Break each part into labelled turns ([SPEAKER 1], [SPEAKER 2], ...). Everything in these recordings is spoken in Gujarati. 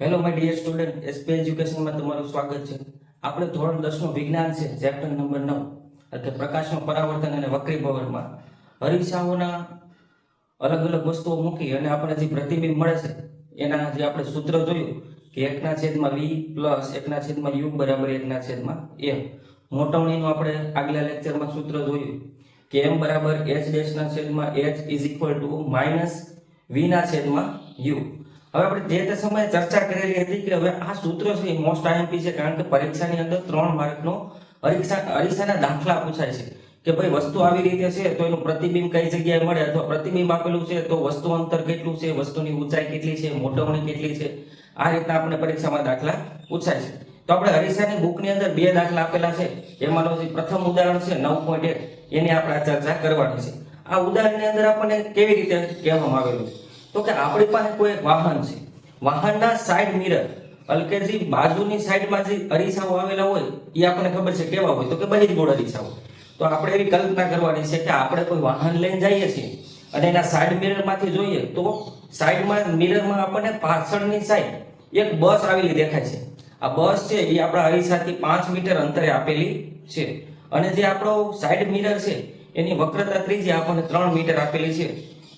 [SPEAKER 1] Hello my dear student, SP એજ્યુકેશનમાં તમારું સ્વાગત છે. આપણે ધોરણ 10 નું વિજ્ઞાન છે, ચેપ્ટર નંબર 9 એટલે કે પ્રકાશનું પરાવર્તન અને વક્રીભવનમાં અરીસાઓના અલગ અલગ વસ્તુઓ મૂકી અને આપણે જે પ્રતિબિંબ મળે છે એના જે આપણે સૂત્ર જોયું કે 1/v પ્લસ 1/u બરાબર 1/m. મોટવણીનું આપણે આગલા લેક્ચરમાં સૂત્ર જોયું કે m બરાબર h ડેશ ના છેદમાં h is equal to minus v ના છેદમાં u. હવે આપણે જે તે સમયે ચર્ચા કરેલી હતી કે હવે આ સૂત્ર છે એ મોસ્ટ આઈએમપી છે, કારણ કે પરીક્ષાની અંદર 3 માર્કનો અરીસાના દાખલા પૂછાય છે કે ભાઈ વસ્તુ આવી રીતે છે તો એનું પ્રતિબિંબ કઈ જગ્યાએ મળે, અથવા પ્રતિબિંબ આપેલું છે તો વસ્તુ અંતર કેટલું છે, વસ્તુની ઊંચાઈ કેટલી છે, મોટવણી કેટલી છે. આ રીતના આપણે પરીક્ષામાં દાખલા પૂછાય છે. તો આપણે અરીસાની બુકની અંદર 2 દાખલા આપેલા છે. એમાંનો જે પ્રથમ ઉદાહરણ છે 9.1 એની આપણે ચર્ચા કરવાની છે. આ ઉદાહરણની અંદર આપણને કેવી રીતે કહેવામાં આવેલું છે તો કે આપણી પાસે કોઈ એક વાહન છે, વાહનના સાઈડ મિરર એટલે કે જે બાજુની સાઈડમાં જે અરીસાઓ આવેલા હોય એ આપણને ખબર છે કેવા હોય તો કે બહિર્ગોળ અરીસાઓ. તો આપણે એવી કલ્પના કરવાની છે કે આપણે કોઈ વાહન લઈને જઈએ છીએ અને એના સાઈડ મિરરમાંથી જોઈએ તો સાઈડમાં મિરરમાં આપણને પાછળની સાઈડ એક બસ આવેલી દેખાય છે. આ બસ છે એ આપણા અરીસાથી 5 મીટર અંતરે આપેલી છે અને જે આપણો સાઈડ મિરર છે એની વક્રતા ત્રિજ્યા આપણને 3 મીટર આપેલી છે.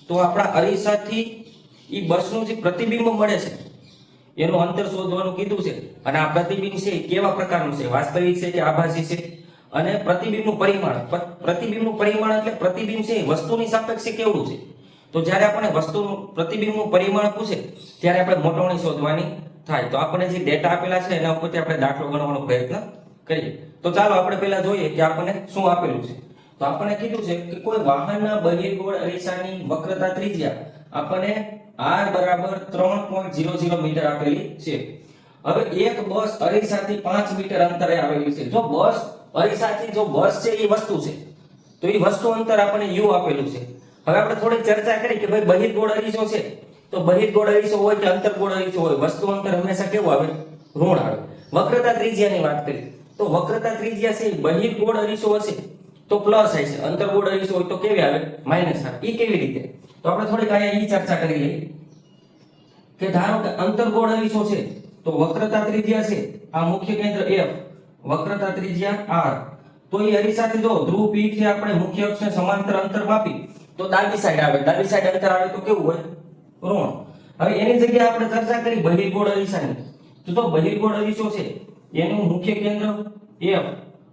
[SPEAKER 1] તો આપણા અરીસાથી એ બસનું જે પ્રતિબિંબ મળે છે એનું અંતર શોધવાનું કીધું છે. અને આ પ્રતિબિંબ છે કેવા પ્રકારનું છે, વાસ્તવિક છે કે આભાસી છે. અને પ્રતિબિંબનું પરિમાણ એટલે પ્રતિબિંબ છે વસ્તુની સાપેક્ષે કેવું છે. તો જ્યારે આપણે વસ્તુનું પ્રતિબિંબનું પરિમાણ પૂછે ત્યારે આપણે મોટવણી શોધવાની થાય. તો આપણે જે ડેટા આપેલા છે એના ઉપરથી આપણે દાખલો ગણવાનો પ્રયત્ન કરીએ. તો ચાલો આપણે પહેલા જોઈએ કે આપણને શું આપેલું છે. તો આપણને કીધું છે કે કોઈ વાહનના બહિર્ગોળ અરીસાની વક્રતા ત્રિજ્યા આપણને r બરાબર 3.00 મીટર આપેલી છે. હવે એક બસ અરીસાથી 5 મીટર અંતરે આવેલી છે. જો બસ અરીસાથી જો બસ છે એ વસ્તુ છે તો એ વસ્તુ અંતર આપણને u આપેલું છે. હવે આપણે થોડી ચર્ચા કરી કે ભાઈ બહિર્ગોળ અરીસો છે તો બહિર્ગોળ અરીસો હોય કે અંતર્ગોળ અરીસો હોય, વસ્તુ અંતર હંમેશા કેવું આવે? ઋણ આવે. વક્રતા ત્રિજ્યાની વાત કરી તો વક્રતા ત્રિજ્યા છે બહિર્ગોળ અરીસો હશે તો પ્લસ આવે છે, અંતર્ગોળ અરીસો હોય તો કેવી આવે? માઈનસ આવે. એ કેવી રીતે? તો આપણે થોડીક અહીંયા ઈ ચર્ચા કરી લઈએ કે ધારો કે અંતર્ગોળ અરીસો છે તો વક્રતા ત્રિજ્યા છે આ મુખ્ય કેન્દ્ર f, વક્રતા ત્રિજ્યા r. તો એ અરીસાથી જો ધ્રુવ p થી આપણે મુખ્ય અક્ષને સમાંતર અંતર માપી તો ડાબી સાઈડ આવે. ડાબી સાઈડ અંતર આવે તો કેવું હોય? ઋણ. હવે એની જગ્યાએ આપણે ચર્ચા કરી બહિર્ગોળ અરીસાની. તો જો બહિર્ગોળ અરીસો છે એનું મુખ્ય કેન્દ્ર f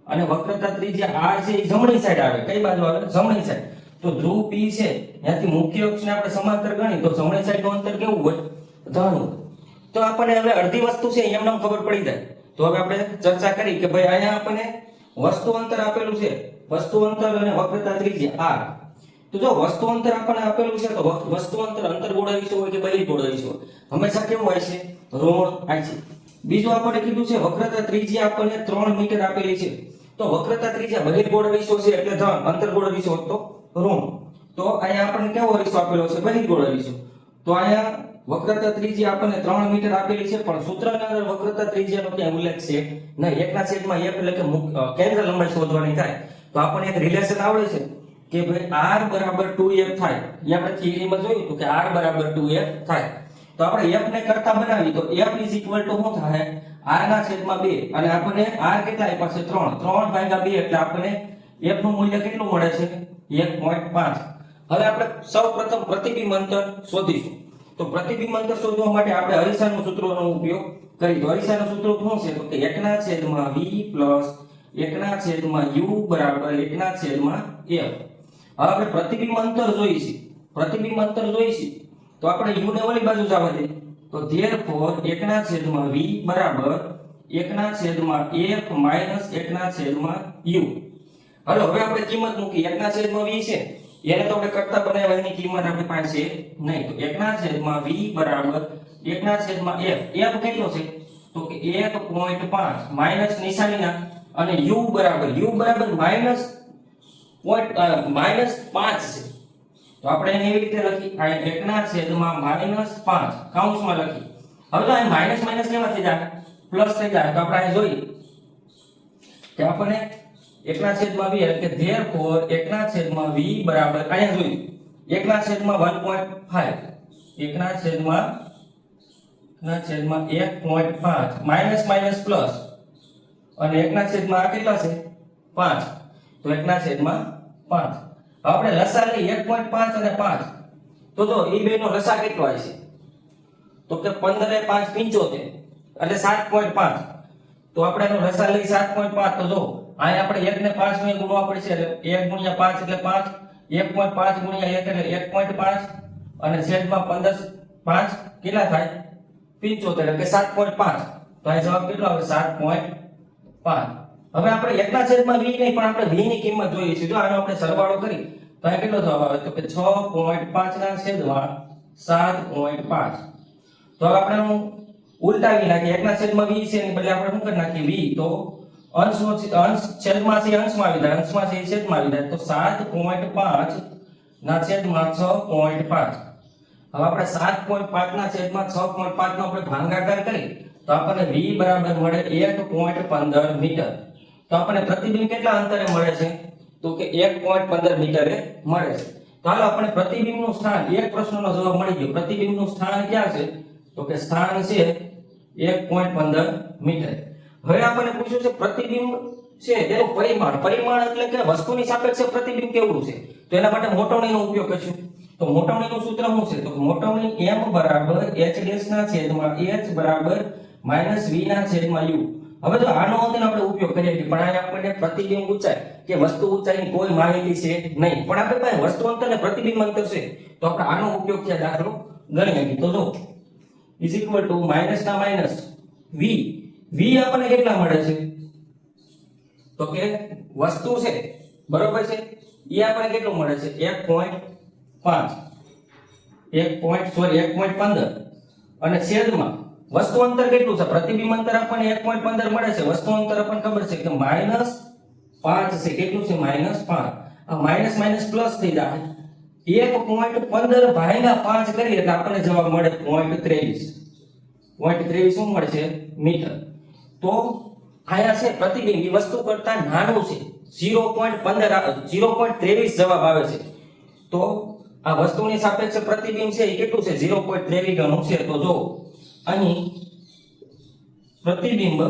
[SPEAKER 1] અને વક્રતા ત્રિજ્યા r છે એ જમણી સાઈડ આવે. કઈ બાજુ આવે? જમણી સાઈડ. તો ધ્રુવ p છે ત્યાંથી મુખ્ય અક્ષને આપણે સમાંતર ગણી તો જમણી સાઈડનું અંતર કેવું હોય? ધન. તો આપણને હવે અડધી વસ્તુ છે એમને ખબર પડી જાય. તો હવે આપણે ચર્ચા કરી કે ભાઈ અહીંયા આપણને વસ્તુ અંતર આપેલું છે, વસ્તુ અંતર અને વક્રતા ત્રિજ્યા r. તો જો વસ્તુ અંતર આપણને આપેલું છે તો વસ્તુ અંતર અંતર્ગોળ અરીસો હોય કે બહિર્ગોળ અરીસો હોય હંમેશા કેવું હોય છે? ઋણ આવે છે. બીજું આપણે કીધું છે વક્રતા ત્રિજ્યા આપણને 3 મીટર આપેલી છે. તો વક્રતા ત્રિજ્યા બહિર્ગોળ અરીસો છે એટલે ધન, અંતર્ગોળ અરીસો તો ઋણ. તો અહીંયા આપણને કેવો અરીસો આપેલો છે? બહિર્ગોળ અરીસો. તો અહીંયા વક્રતા ત્રિજ્યા આપણને 3 મીટર આપેલી છે પણ સૂત્રની અંદર વક્રતા ત્રિજ્યાનો ક્યાંય ઉલ્લેખ છે નહીં. 1/f એટલે કે કેન્દ્ર લંબાઈ શોધવાની થાય તો આપણને એક રિલેશન આવડે છે કે ભાઈ r બરાબર 2f થાય. એ આપણે થિયરીમાં જોયું હતું કે r બરાબર 2f થાય. તો આપણે f ને કરતા બનાવી તો f ઇઝ ઇક્વલ ટુ શું થાય? r ના છેદમાં 2 અને આપણને r કેટલા આપ્યા છે? 3/2 એટલે આપણને f નું મૂલ્ય કેટલું મળે છે? 1.5. હવે આપણે સૌપ્રથમ પ્રતિબિંબ અંતર શોધીશું. તો પ્રતિબિંબ અંતર શોધવા માટે આપણે અરીસાનું સૂત્રનો ઉપયોગ કરી. તો અરીસાનું સૂત્ર શું છે તો કે 1/v પ્લસ 1/u બરાબર 1/f. હવે આપણે પ્રતિબિંબ અંતર જોઈશું. પ્રતિબિંબ અંતર જોઈશું તો આપણે u ને ઓલી બાજુ જવા દે તો therefore 1/v બરાબર 1/f માઈનસ 1/u. હાલો હવે આપણે કિંમત મૂકી. 1/v છે એને તો આપણે કરતા બનાવ્યા એની કિંમત આપણી પાસે નહીં. તો 1/v બરાબર 1/f. f કેટલો છે તો કે 1.5 માઈનસ નિશાનીના અને u બરાબર -5 છે. તો આપણે એને એવી રીતે લખી આ 1/-5 કૌંસમાં લખી. હવે તો આ માઈનસ માઈનસ કેવા થઈ જાય? પ્લસ થઈ જાય. તો આપણે અહીં જોઈએ કે આપણે 1/v એટલે કે therefore 1/v બરાબર અહીંયા જોયું 1/1.5 1/1 ના છેદમાં 1.5 માઇનસ માઇનસ પ્લસ અને 1 ના છેદમાં આ કેટલા છે 5 તો 1 ના છેદમાં 5 આપણે લસા લઈ 1.5 અને 5 તો જો એ બેનો લસા કેટલો આવે છે તો કે 15 એ 5 75 એટલે 7.5 તો આપણે એનો લસા લઈ 7.5 તો જો અહીં આપણે 1 ને 5 ને ગુણવા પડશે એટલે 1 ગુણ્યા 5 એટલે 5 1.5 ગુણ્યા 1 એટલે 1.5 અને છેદમાં 15 5 કેટલા થાય 75 એટલે 7.5 તો આ જવાબ કેટલો આવે 7.5 હવે આપણે 1 ના છેદમાં v નહીં પણ આપણે v ની કિંમત જોઈએ છે જો આનો આપણે સરવાળો કરી તો આ કેટલો જવાબ આવે તો કે 6.5 ના છેદમાં 7.5 તો હવે આપણે ઉલટાવી નાખીએ 1 ના છેદમાં v છે એની બદલે આપણે શું કરી નાખીએ v તો અંશ છેદમાં છે અંશમાં આવી જાય અંશમાં છે છેદમાં આવી જાય તો 7.5 ના છેદમાં 6.5 હવે આપણે 7.5 ના છેદમાં 6.5 નો આપણે ભાગાકાર કરી તો આપણને v બરાબર મળે 1.15 મીટર તો આપણને પ્રતિબિંબ કેટલા અંતરે મળે છે તો કે 1.15 મીટરે મળે છે તો હાલો આપણે પ્રતિબિંબનું સ્થાન એક પ્રશ્નનો જવાબ મળી ગયો પ્રતિબિંબનું સ્થાન ક્યાં છે તો કે સ્થાન છે 1.15 મીટર હવે આપણને પૂછ્યું છે પ્રતિબિંબ છે તેનું પરિમાણ પરિમાણ એટલે કે વસ્તુની સાપેક્ષે પ્રતિબિંબ કેવું છે તો એના માટે મોટવણીનો ઉપયોગ કરશું તો મોટવણીનું સૂત્ર શું છે તો મોટવણી m બરાબર h ડેશ ના છેદમાં h બરાબર માઈનસ v ના છેદમાં u હવે જો આનો અંતનો આપણે ઉપયોગ કરીએ છીએ પણ આ આપણને પ્રતિબિંબ ઊંચાઈ કે વસ્તુ ઊંચાઈની કોઈ માહિતી છે નહીં પણ આપણે પાસે વસ્તુ અંતર અને પ્રતિબિંબ અંતર છે તો આપણે આનો ઉપયોગ છે દાખલો ગણી શકીએ તો જો ઇઝ ઇક્વલ ટુ માઈનસ ના માઈનસ v v આપણને કેટલા મળે છે તો કે વસ્તુ છે બરોબર છે એ આપણને કેટલું મળે છે 1.15 અને છેદમાં વસ્તુ અંતર કેટલું છે પ્રતિબિંબ અંતર આપણને 1.15 મળે છે વસ્તુ અંતર આપણને ખબર છે કે -5 છે કેટલું છે -5 આ માઈનસ માઈનસ પ્લસ થઈ જાય 1.15 ભાગ્યા 5 કરીએ એટલે આપણને જવાબ મળે 0.23 શું મળે છે મીટર તો આયા છે પ્રતિબિંબ એ વસ્તુ કરતા નાનું છે 0.23 જવાબ આવે છે તો આ વસ્તુની સાપેક્ષે પ્રતિબિંબ છે એ કેટલું છે 0.23 ગણું છે તો જો અહીં પ્રતિબિંબ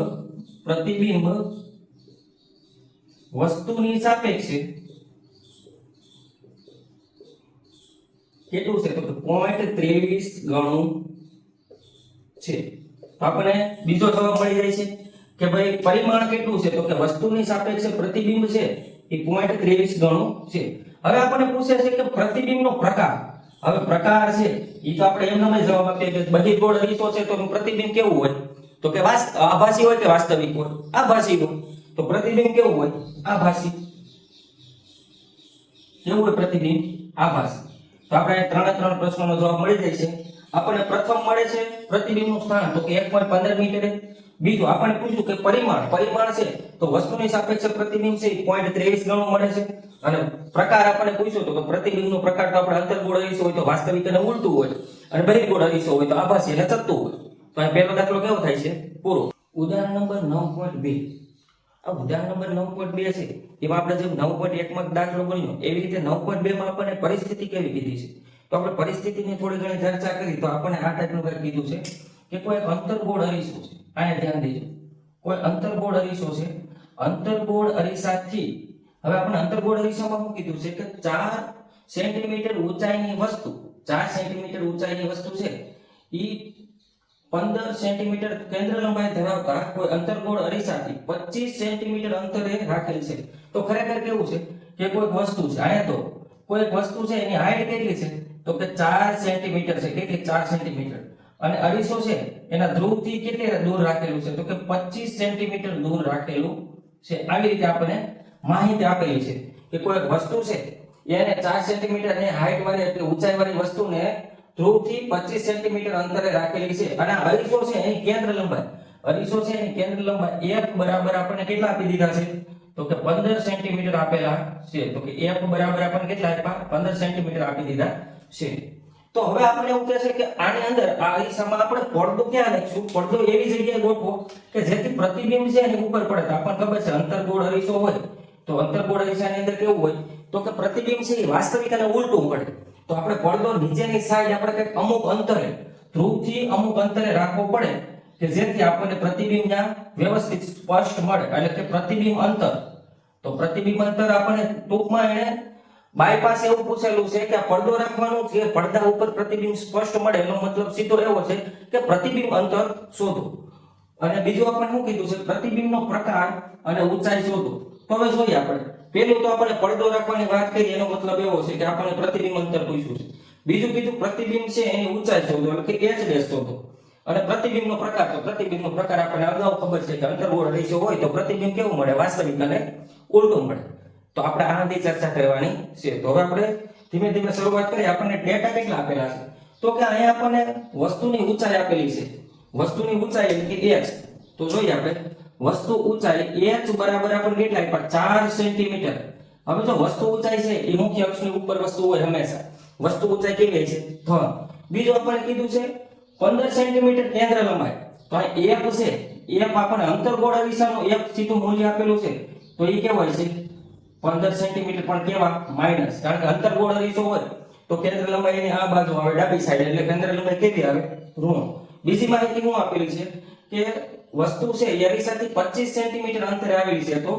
[SPEAKER 1] વસ્તુની સાપેક્ષે કેટલું છે તો 0.23 ગણું છે તો આપણને બીજો જવાબ મળી જાય છે કે ભાઈ પરિમાણ કેટલું છે તો કે વસ્તુની સાપેક્ષે પ્રતિબિંબ છે એ 0.23 ગણું છે હવે આપણને પૂછે છે કે પ્રતિબિંબનો પ્રકાર હવે પ્રકાર છે ઈ તો આપણે એમ નમે જવાબ આપીએ કે બધી ગોળ અરીસો છે તો પ્રતિબિંબ કેવું હોય તો કે આભાસી હોય કે વાસ્તવિક હોય આભાસી હોય તો પ્રતિબિંબ કેવું હોય આભાસી કેવું હોય પ્રતિબિંબ આભાસી તો આપણે ત્રણ પ્રશ્નોનો જવાબ મળી જાય છે આપણને પ્રથમ મળે છે પ્રતિબિંબનું સ્થાન તો કે 1.15 મીટરે બીજું આપણને પૂછ્યું કે પરિમાણ છે તો વસ્તુની સાપેક્ષે પ્રતિબિંબ છે 0.23 ગણું મળે છે અને પ્રકાર આપણને પૂછ્યો તો કે પ્રતિબિંબનો પ્રકાર તો આપણે અંતર્ગોળ અરીસો હોય તો વાસ્તવિક અને ઉલટું હોય અને બહિર્ગોળ અરીસો હોય તો આભાસી અને ચત્તુ હોય તો અહીં પહેલો દાખલો કેવો થાય છે પૂરો ઉદાહરણ નંબર 9.2 આ ઉદાહરણ નંબર 9.2 છે એમાં આપણે જેમ 9.1 માં દાખલો ગણ્યો એવી રીતે 9.2 માં આપણને પરિસ્થિતિ કેવી કીધી છે તો આપણે પરિસ્થિતિની થોડી ઘણી ચર્ચા કરી તો આપણને આ ટાઈપનું કંઈક કીધું છે કે કોઈ અંતર્ગોળ અરીસો છે આને ધ્યાન દેજો કોઈ અંતર્ગોળ અરીસો છે અંતર્ગોળ અરીસાથી હવે આપણે અંતર્ગોળ અરીસામાં શું કીધું છે કે 4 સેન્ટીમીટર ઊંચાઈની વસ્તુ 4 સેન્ટીમીટર ઊંચાઈની વસ્તુ છે ઈ 15 સેન્ટીમીટર કેન્દ્ર લંબાઈ ધરાવતા કોઈ અંતર્ગોળ અરીસાથી 25 સેન્ટીમીટર અંતરે રાખેલ છે તો ખરેખર કેવું છે કે કોઈ વસ્તુ છે આયા તો કોઈ વસ્તુ છે એની હાઈટ કેટલી છે તો કે 4 સેન્ટીમીટર છે કેટલી 4 સેન્ટીમીટર અને અરીસો છે એના ધ્રુવથી કેટલી દૂર રાખેલું છે તો કે 25 સેન્ટીમીટર દૂર રાખેલું છે આવી રીતે આપણે માહિતી આપેલી છે કે કોઈ વસ્તુ છે એને 4 સેન્ટીમીટર ની હાઈટ વાળી એટલે ઊંચાઈ વાળી વસ્તુને ધ્રુવથી 25 સેન્ટીમીટર અંતરે રાખેલી છે અને અરીસો છે એની કેન્દ્ર લંબાઈ f બરાબર આપણને કેટલા આપી દીધા છે તો કે 15 સેન્ટીમીટર આપેલા છે તો કે f બરાબર આપણને કેટલા આપ્યા 15 સેન્ટીમીટર આપી દીધા છે તો હવે આપણે એવું કહે છે કે આની અંદર આ અરીસામાં આપણે પડદો ક્યાં નાખશું પડદો એવી જગ્યાએ ગોઠવો કે જેથી પ્રતિબિંબ છે એની ઉપર પડે તો આપણને ખબર છે અંતર્ગોળ અરીસો હોય તો અંતર્ગોળ અરીસાની અંદર કેવું હોય તો કે પ્રતિબિંબ છે એ વાસ્તવિક અને ઉલટું પડે તો આપણે પડદો નીચેની સાઈડ આપણે કંઈક અમુક અંતરે ધ્રુવથી અમુક અંતરે રાખવો પડે કે જેથી આપણને પ્રતિબિંબ ત્યાં વ્યવસ્થિત સ્પષ્ટ મળે, એટલે કે પ્રતિબિંબ અંતર. તો પ્રતિબિંબ અંતર આપણને ટૂંકમાં એને બાયપાસ એવું પૂછેલું છે કે આ પડદો રાખવાનું છે, પડદા ઉપર પ્રતિબિંબ સ્પષ્ટ મળે એનો મતલબ સીધો એવો છે કે પ્રતિબિંબ અંતર શોધો. અને બીજું આપણે શું કીધું છે, પ્રતિબિંબનો પ્રકાર અને ઊંચાઈ શોધો. તો હવે જોઈએ આપણે પેલું તો આપણે પડદો રાખવાની વાત કરી એનો મતલબ એવો છે કે આપણને પ્રતિબિંબ અંતર પૂછ્યું છે. બીજું કીધું પ્રતિબિંબ છે એની ઊંચાઈ શોધો, એટલે કે h ડેશ શોધો. અને પ્રતિબિંબનો પ્રકાર, તો પ્રતિબિંબનો પ્રકાર આપણને અગાઉ ખબર છે કે અંતર્ગોળ રેશિયો હોય તો પ્રતિબિંબ કેવું મળે, વાસ્તવિક અને ઉલટું મળે. તો આપણે આનાથી ચર્ચા કરવાની છે. તો હવે આપણે ધીમે ધીમે શરૂઆત કરીએ. આપણને ડેટા કેટલા આપેલા છે, તો કે અહીંયા આપણને વસ્તુની ઊંચાઈ આપેલી છે. વસ્તુની ઊંચાઈ એટલે કે h. તો જોઈએ આપણે વસ્તુ ઊંચાઈ h બરાબર આપણને કેટલા આપ્યા, 4 સેન્ટીમીટર. હવે જો વસ્તુ ઊંચાઈ છે એ મુખ્ય અક્ષની ઉપર વસ્તુ હોય હંમેશા. વસ્તુ ઊંચાઈ કેવી છે, ધન. બીજું આપણને કીધું છે 15 સેન્ટીમીટર કેન્દ્ર લંબાઈ. તો આ f છે, f આપણને અંતર્ગોળ અરીસાનું f સીધું મૂલ્ય આપેલું છે. તો એ કેવું હોય છે, 15 સેન્ટીમીટર, પણ કેવા માઈનસ, કારણ કે અંતર્ગોળ અરીસો હોય તો કેન્દ્ર લંબાઈ એની આ બાજુ આવે ડાબી સાઈડ, એટલે કેન્દ્ર લંબાઈ કેવી આવે, ઋણ. બીજી માહિતી શું આપેલી છે કે વસ્તુ છે એ અરીસાથી 25 સેન્ટીમીટર અંતરે આવેલી છે. તો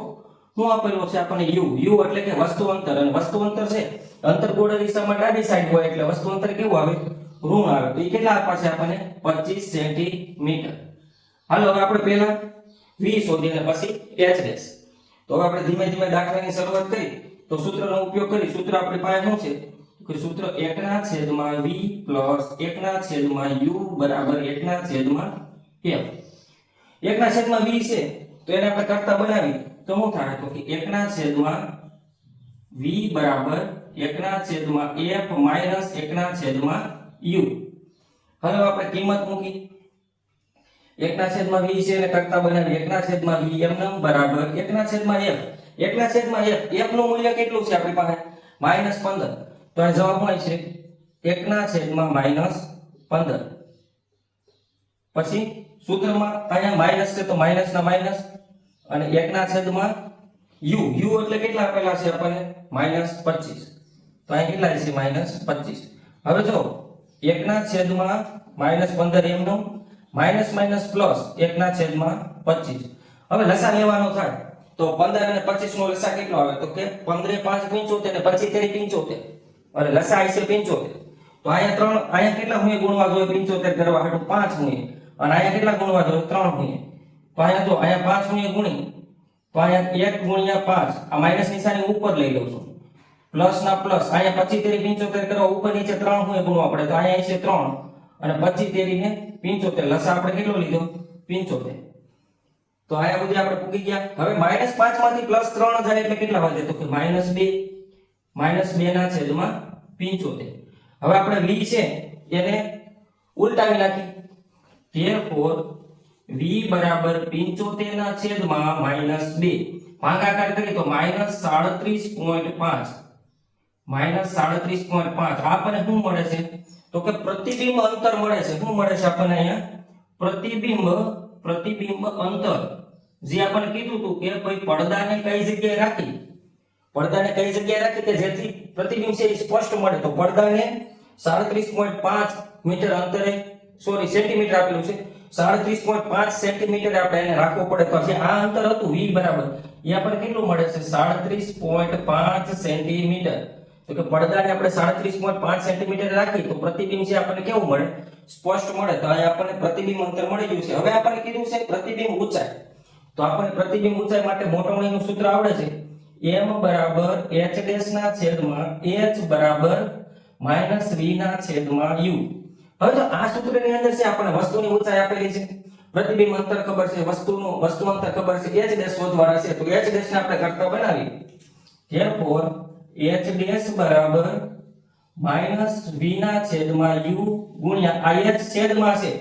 [SPEAKER 1] શું આપેલું છે આપણને u એટલે કે વસ્તુ અંતર. અને વસ્તુ અંતર છે અંતર્ગોળ અરીસામાં ડાબી સાઈડ હોય એટલે વસ્તુ અંતર કેવું આવે, ઋણ આવે. તો એ કેટલા આપ્યા છે આપણને, 25 સેન્ટીમીટર. હાલો હવે આપણે પહેલા v શોધીને પછી h ડેશ. તો હવે આપણે ધીમે ધીમે દાખલાની શરૂઆત કરી. તો સૂત્રનો ઉપયોગ કરી. સૂત્ર આપણી પાસે શું છે કે સૂત્ર 1/v પ્લસ 1/u બરાબર 1/f. 1/v છે તો એને આપણે કરતા બનાવી તો શું થાય, તો કે 1/v બરાબર 1/f માઈનસ 1/u. હવે આપણે કિંમત મૂકી. 1/v છે એને કરતા બનાવી 1/v એમનેમ બરાબર 1/f. 1/f f નું મૂલ્ય કેટલું છે આપણી પાસે, -15. તો આ જવાબ હોય છે 1/-15. પછી સૂત્રમાં અહીંયા માઈનસ છે તો માઈનસ ના માઈનસ, અને 1/u એટલે કેટલા આપેલા છે આપણને, -25. તો અહીં કેટલા છે, -25. હવે જો 1/-15 એમનો માઈનસ માઈનસ પ્લસ 1/25. હવે લસા લેવાનો થાય તો 15 અને 25 નો લસા કેટલો આવે, તો કે 15 5 75 અને 25 3 75. અને લસા આવી છે 75. તો અહીંયા 3, અહીંયા કેટલા મુએ ગુણવા જોઈએ 75 કરવા હાટુ 5 મુએ, અને અહીંયા કેટલા ગુણવા જોઈએ 3 મુએ. તો અહીંયા જો અહીંયા 5 મુએ ગુણી તો અહીંયા 1 ગુણ્યા 5, આ માઈનસ નિશાની ઉપર લઈ લઉં છું, પ્લસ ના પ્લસ. અહીંયા 25 3 75 કરવા ઉપર નીચે 3 મુએ ગુણવા પડે. તો અહીંયા છે 3 અને 25 3 ને 75. લસા આપણે કેટલો લીધો, 75. તો અહીંયા સુધી આપણે પૂગી ગયા. હવે -5 માંથી +3 જાય એટલે કેટલા વધે, તો કે -2 -2/75. હવે આપણે v છે એને ઉલટાવી નાખી. therefore v બરાબર 75/-2. ભાગાકાર કરી તો -37.5. -37.5. આપણને શું મળે છે, તો કે પ્રતિબિંબ અંતર મળે છે. શું મળે છે આપણને અહીંયા, પ્રતિબિંબ અંતર. જે આપણને કીધું હતું કે ભાઈ પડદાને કઈ જગ્યાએ રાખી, કે જેથી પ્રતિબિંબ છે એ સ્પષ્ટ મળે. તો પડદાને 37.5 મીટર અંતરે, સોરી સેન્ટીમીટર આપેલું છે, 37.5 સેન્ટીમીટર આપણે એને રાખવો પડે. તો જે આ અંતર હતું v બરાબર એ આપણને કેટલું મળે છે, 37.5 સેન્ટીમીટર. તો કે પડદાને આપણે 37.5 સેન્ટીમીટર રાખી તો પ્રતિબિંબ છે આપણને કેવું મળે, સ્પષ્ટ મળે. તો અહીં આપણને પ્રતિબિંબ અંતર મળી ગયું છે. હવે આપણને કીધું છે પ્રતિબિંબ ઊંચાઈ. તો આપણને પ્રતિબિંબ ઊંચાઈ માટે મોટવણીનું સૂત્ર આવડે છે, m બરાબર h ડેશ ના છેદમાં h બરાબર -v ના છેદમાં u. હવે જો આ સૂત્રની અંદર છે આપણને વસ્તુની ઊંચાઈ આપેલી છે, પ્રતિબિંબ અંતર ખબર છે, વસ્તુ અંતર ખબર છે, h ડેશ શોધવાના છે. તો h ડેશ ને આપણે કરતા બનાવી. therefore h ડેશ બરાબર -v ના છેદમાં u ગુણ્યા આ h છેદમાં છે,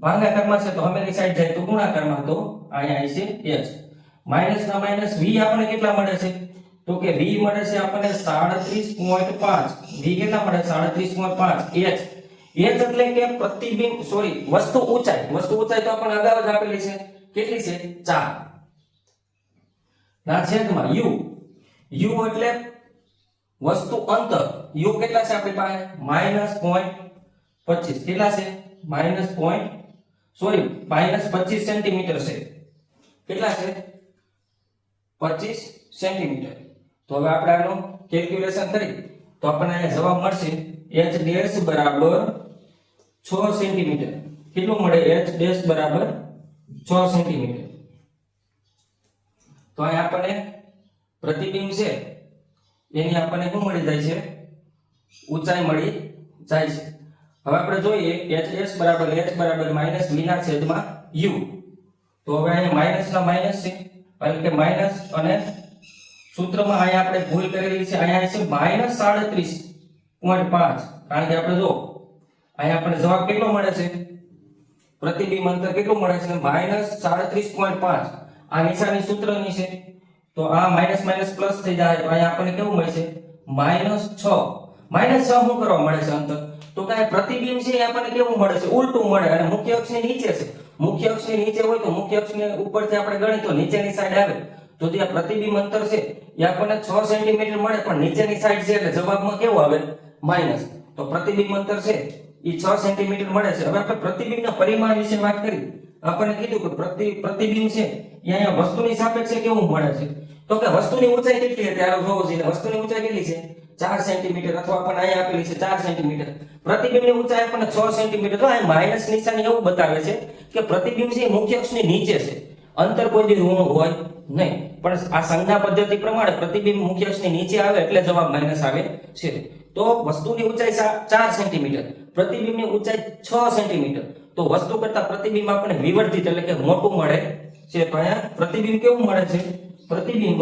[SPEAKER 1] ભાગાકારમાં છે તો હમેની સાઈડ જાય તો ગુણાકારમાં. તો અહીંયા છે h માઈનસ ના માઈનસ. v આપણને કેટલા મળે છે, તો કે v મળે છે આપણને 37.5. v કેટલા મળે, 37.5. h એટલે કે પ્રતિબિંબ, સોરી વસ્તુ ઊંચાઈ. તો આપણને અગાઉ જ આપેલી છે, કેટલી છે, 4 ના છેદમાં u એટલે વસ્તુ અંતર. u કેટલા છે આપણી પાસે, -0.25. કેટલા છે, -25 સેન્ટીમીટર છે. કેટલા છે? 25 સેન્ટીમીટર. તો હવે આપણે આનું કેલ્ક્યુલેશન કરી તો આપણને અહીંયા જવાબ મળશે h ડેશ બરાબર 6 સેન્ટીમીટર. કેટલું મળે? h ડેશ બરાબર 6 સેન્ટીમીટર. તો અહીંયા આપણને પ્રતિબિંબ છે એની આપણને શું મળી જાય છે? ઊંચાઈ મળી જાય છે. હવે આપણે જોઈએ h બરાબર v ના છેદમાં u. તો હવે અહીંયા માઈનસ ના માઈનસ છે એટલે કે માઈનસ, અને સૂત્રમાં અહીંયા આપણે ભૂલ કરેલી છે. અહીંયા છે -37.5, કારણ કે આપણે જો અહીંયા આપણે જવાબ કેટલો મળે છે? પ્રતિબિંબ અંતર કેટલું મળે છે? -37.5. આ નિશાની સૂત્રની છે તો આ માઈનસ માઈનસ પ્લસ થઈ જાય તો અહીંયા આપણને કેવું મળે છે? -6. -6 શું કરવા મળે છે અંતર? તો કે પ્રતિબિંબ છે એ આપણને કેવું મળે છે? ઉલટું મળે, અને મુખ્ય અક્ષની નીચે છે. મુખ્ય અક્ષની નીચે હોય તો મુખ્ય અક્ષની ઉપરથી આપણે ગણીએ તો નીચેની સાઈડ આવે. તો જે પ્રતિબિંબ અંતર છે એ આપણને 6 સેન્ટીમીટર મળે, પણ નીચેની સાઈડ છે એટલે જવાબમાં કેવું આવે? માઈનસ. તો પ્રતિબિંબ અંતર છે એ 6 સેન્ટીમીટર મળે છે. હવે આપણે પ્રતિબિંબના પરિમાણ વિશે વાત કરી. આપણને કીધું કે પ્રતિબિંબ છે એ અહીંયા વસ્તુની સાપેક્ષે કેવું મળે છે? તો કે વસ્તુની ઊંચાઈ કેટલી હતી? આ જોવો જોઈએ. વસ્તુની ઊંચાઈ કેટલી છે? 4 સેન્ટીમીટર, અથવા આપણને અહીંયા આપેલી છે 4 સેન્ટીમીટર. પ્રતિબિંબની ઊંચાઈ આપણને 6 સેન્ટીમીટર. તો આ માઈનસ નિશાની એવું બતાવે છે કે પ્રતિબિંબ છે એ મુખ્ય અક્ષની નીચે છે. અંતર કોઈ દી ઋણ હોય નહીં, પણ આ સંજ્ઞા પદ્ધતિ પ્રમાણે પ્રતિબિંબ મુખ્ય અક્ષની નીચે આવે એટલે જવાબ માઈનસ આવે છે. તો વસ્તુની ઊંચાઈ 4 સેન્ટીમીટર, પ્રતિબિંબની ઊંચાઈ 6 સેન્ટીમીટર. તો વસ્તુ કરતા પ્રતિબિંબ આપણને વિવર્ધિત એટલે કે મોટું મળે છે. તો અહીંયા પ્રતિબિંબ કેવું મળે છે? પ્રતિબિંબ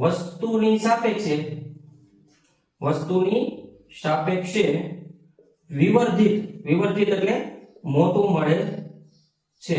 [SPEAKER 1] વસ્તુની સાપેક્ષે વિવર્ધિત એટલે મોટું મળે છે.